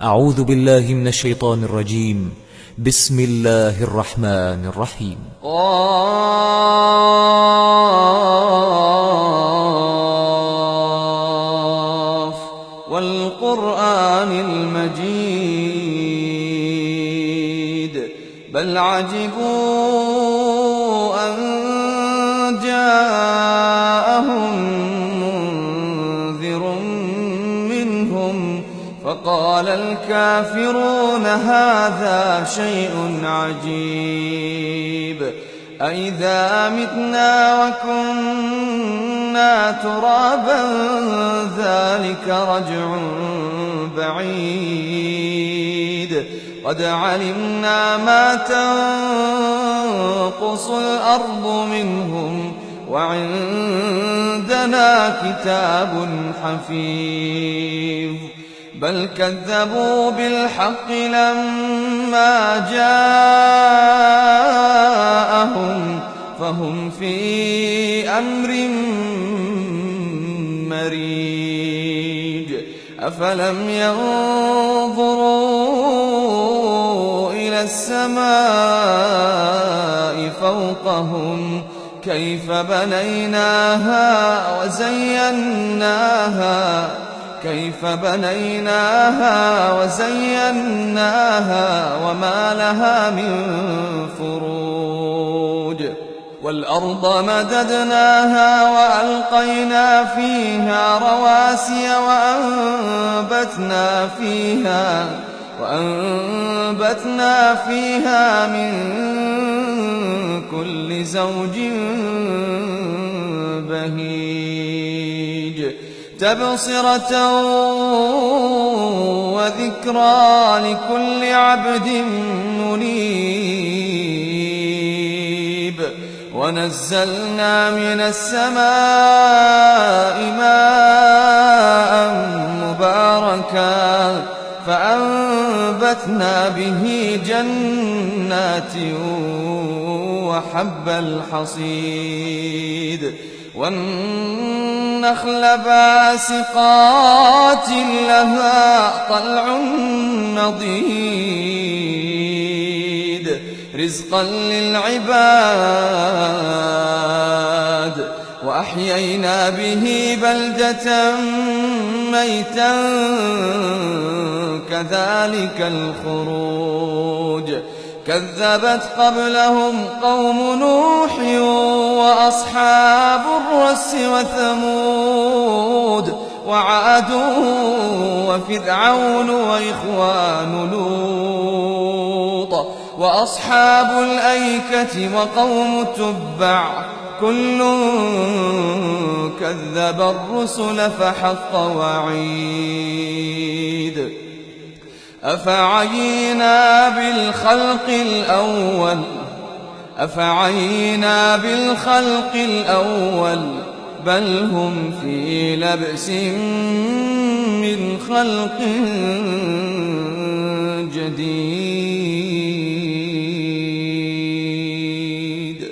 أعوذ بالله من الشيطان الرجيم. بسم الله الرحمن الرحيم. قاف والقرآن المجيد بل عجبوا أن جاءهم منذر منهم فقال الكافرون هذا شيء عجيب أإذا متنا وكنا ترابا ذلك رجع بعيد قد علمنا ما تنقص الأرض منهم وعندنا كتاب حفيظ بل كذبوا بالحق لما جاءهم فهم في أمر مريج أفلم ينظروا إلى السماء فوقهم كيف بنيناها وزيناها وما لها من فروج والأرض مددناها وألقينا فيها رواسي وأنبتنا فيها من كل زوج بهيج تبصرة وذكرى لكل عبد منيب ونزلنا من السماء ماء مباركا فأنبتنا به جنات وحب الحصيد والنخل باسقات لها طلع نضيد رزقا للعباد وأحيينا به بلدة ميتا كذلك الخروج كذبت قبلهم قوم نوح وأصحاب الرس وثمود وعاد وفرعون وإخوان لوط وأصحاب الأيكة وقوم تبع كل كذب الرسل فحق وعيد أفعينا بالخلق الأول بل هم في لبس من خلق جديد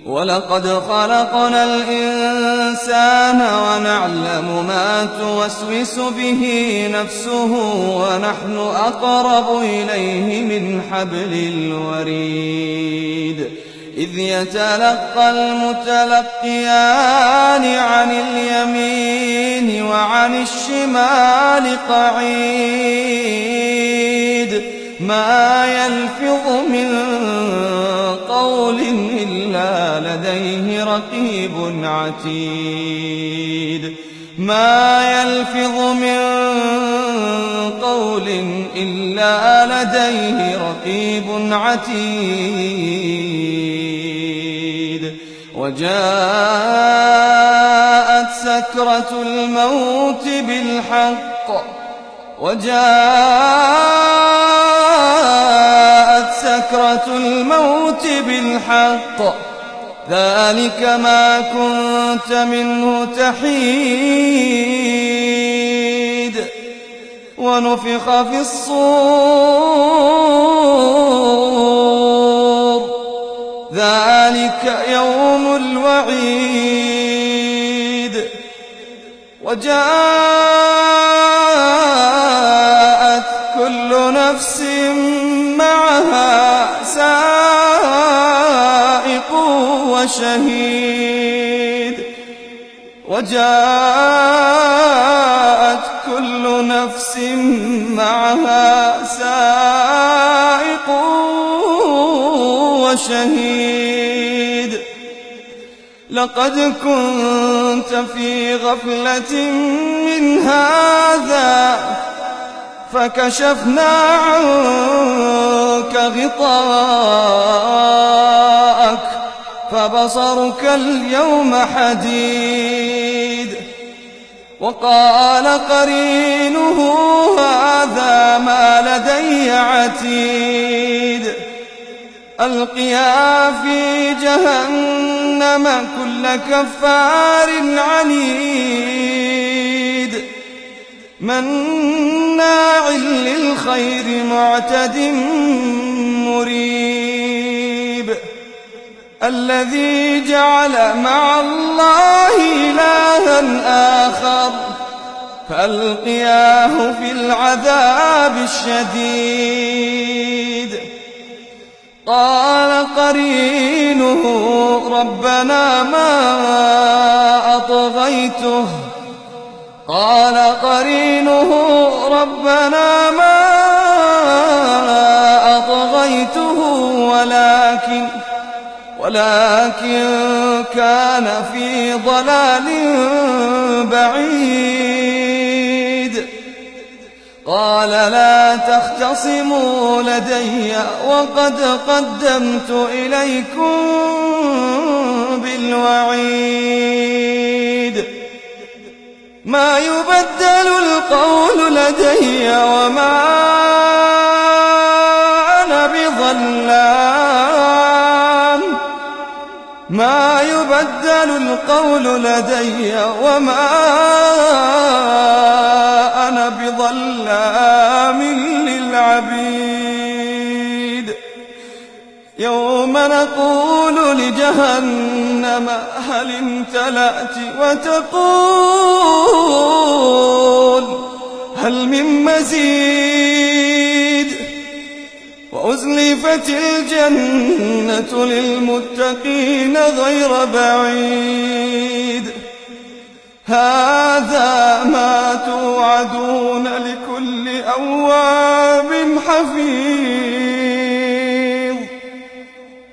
ولقد خلقنا الإنسان ونعلم ما توسوس به نفسه ونحن أقرب إليه من حبل الوريد إذ يتلقى المتلقيان عن اليمين وعن الشمال قعيد ما يلفظ من قول إلا لديه رقيب عتيد وجاءت سكرة الموت بالحق ذلك ما كنت منه تحيد ونفخ في الصور ذلك يوم الوعيد وجاءت كل نفس معها سائق وشهيد وجاءت كل نفس معها سائق وشهيد لقد كنت في غفلة من هذا فكشفنا عنك غطاءك فبصرك اليوم حديد وقال قرينه هذا ما لدي عتيد ألقيا في جهنم كل كفار عنيد مناع للخير معتد مريب الذي جعل مع الله إلها آخر فألقياه في العذاب الشديد قال قرينه ربنا ما أطغيته قال قرينه ربنا ما أطغيته ولكن كان في ضلال بعيد قال لا تختصموا لدي وقد قدمت إليكم بالوعيد ما يبدل القول لدي وما أنا بظلام ما يبدل القول لدي وما أنا بظلام للعبيد يوم نقول لجهنم هل امتلأت وتقول هل من مزيد وأزلفت الجنة للمتقين غير بعيد هذا ما توعدون لكل أواب حفيظ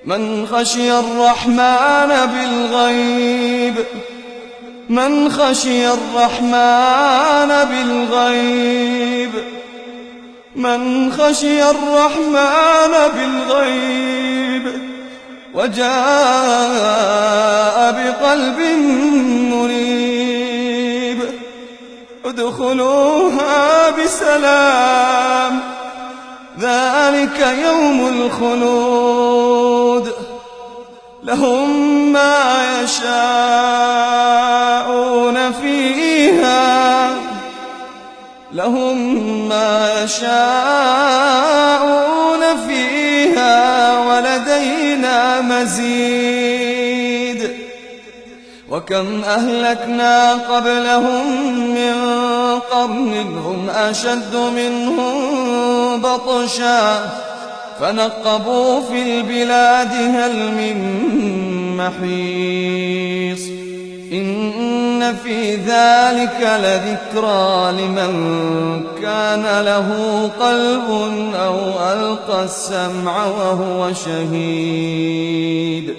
من خشي الرحمن بالغيب من خشي الرحمن بالغيب من خشي الرحمن بالغيب وجاء بقلب منيب ادخلوها بسلام ذلك يوم الخلود لهم ما يشاءون فيها ولدينا مزيد وكم أهلكنا قبلهم من قرن هم أشد منهم بطشا فنقبوا في البلاد هل من محيص إن في ذلك لذكرى لمن كان له قلب أو ألقى السمع وهو شهيد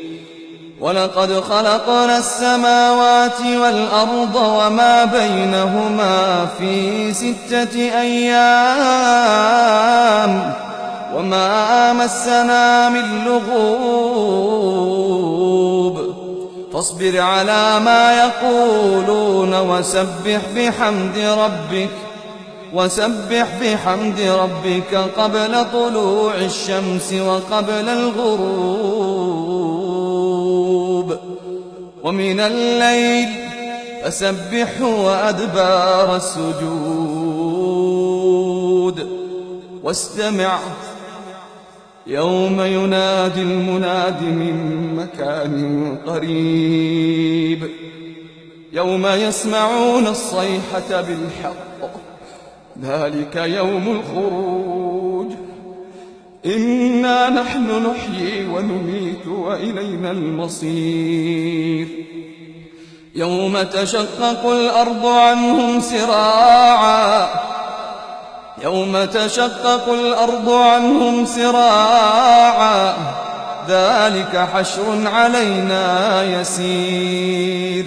ولقد خلقنا السماوات والأرض وما بينهما في 6 أيام وما مسنا من لغوب فاصبر على ما يقولون وسبح بحمد ربك قبل طلوع الشمس وقبل الغروب ومن الليل فسبحه وأدبار السجود واستمع يوم ينادي المناد من مكان قريب يوم يسمعون الصيحة بالحق ذلك يوم الخروج إنا نحن نحيي ونميت وإلينا المصير يوم تشقق الأرض عنهم سراعا ذلك حشر علينا يسير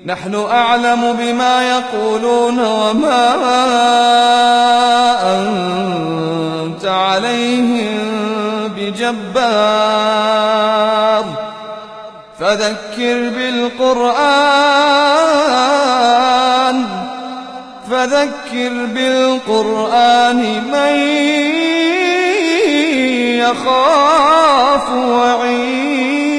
نحن أعلم بما يقولون وما أنت عليهم بجبار فذكر بالقرآن من يخاف وعيد